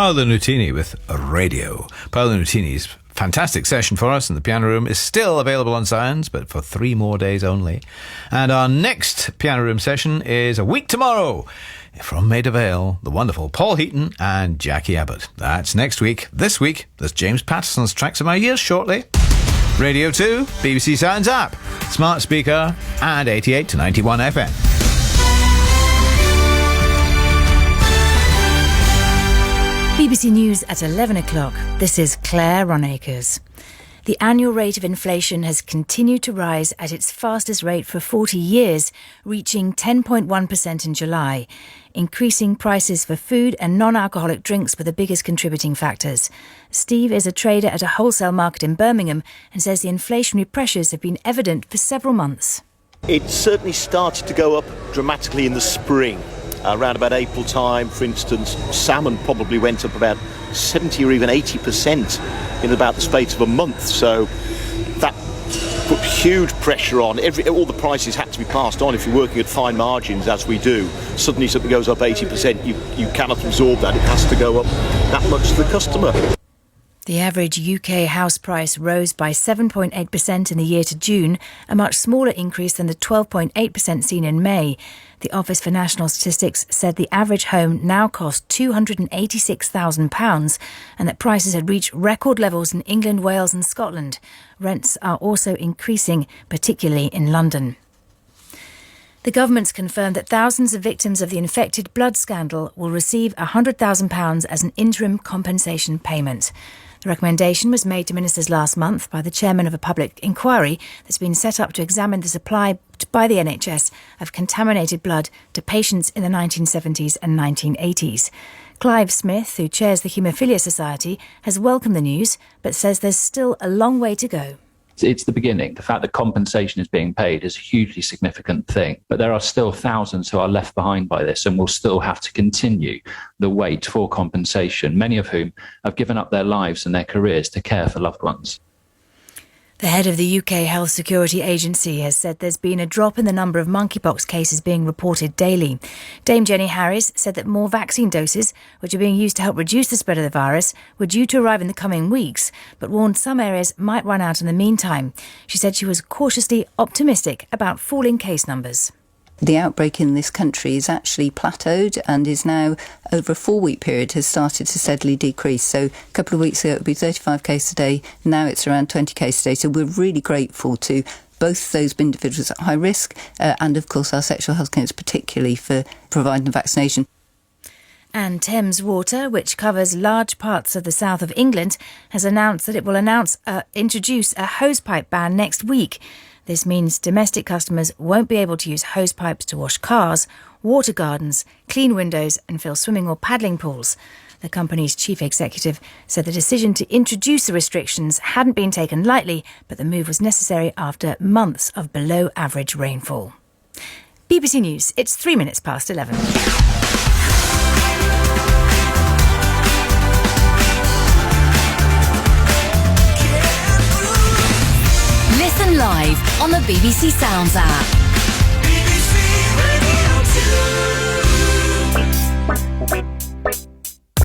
Paolo Nutini with Radio. Paolo Nutini's fantastic session for us in the Piano Room is still available on Sounds, but for 3 more days only. And our next Piano Room session is a week tomorrow. From Maida Vale, the wonderful Paul Heaton and Jackie Abbott. That's next week. This week, there's James Patterson's Tracks of My Years shortly. Radio 2, BBC Sounds app, smart speaker, and 88 to 91 FM. BBC News at 11 o'clock. This is Claire Ronacres. The annual rate of inflation has continued to rise at its fastest rate for 40 years, reaching 10.1% in July. Increasing prices for food and non-alcoholic drinks were the biggest contributing factors. Steve is a trader at a wholesale market in Birmingham and says the inflationary pressures have been evident for several months. It certainly started to go up dramatically in the spring. Around about April time, for instance, salmon probably went up about 70 or even 80% in about the space of a month. So that put huge pressure on. All the prices had to be passed on if you're working at fine margins, as we do. Suddenly something goes up 80%, you cannot absorb that. It has to go up that much to the customer. The average UK house price rose by 7.8% in the year to June, a much smaller increase than the 12.8% seen in May. The Office for National Statistics said the average home now cost £286,000 and that prices had reached record levels in England, Wales and Scotland. Rents are also increasing, particularly in London. The government's confirmed that thousands of victims of the infected blood scandal will receive £100,000 as an interim compensation payment. The recommendation was made to ministers last month by the chairman of a public inquiry that's been set up to examine the supply by the NHS of contaminated blood to patients in the 1970s and 1980s. Clive Smith, who chairs the Haemophilia Society, has welcomed the news but says there's still a long way to go. It's the beginning. The fact that compensation is being paid is a hugely significant thing. But there are still thousands who are left behind by this and will still have to continue the wait for compensation, many of whom have given up their lives and their careers to care for loved ones. The head of the UK Health Security Agency has said there's been a drop in the number of monkeypox cases being reported daily. Dame Jenny Harris said that more vaccine doses, which are being used to help reduce the spread of the virus, were due to arrive in the coming weeks, but warned some areas might run out in the meantime. She said she was cautiously optimistic about falling case numbers. The outbreak in this country is actually plateaued and is now, over a 4-week period, has started to steadily decrease. So a couple of weeks ago it would be 35 cases a day, now it's around 20 cases a day. So we're really grateful to both those individuals at high risk and, of course, our sexual health clinics, particularly for providing the vaccination. And Thames Water, which covers large parts of the south of England, has announced that it will introduce a hosepipe ban next week. This means domestic customers won't be able to use hose pipes to wash cars, water gardens, clean windows and fill swimming or paddling pools. The company's chief executive said the decision to introduce the restrictions hadn't been taken lightly, but the move was necessary after months of below-average rainfall. BBC News, it's 3 minutes past 11. Listen live on the BBC Sounds app.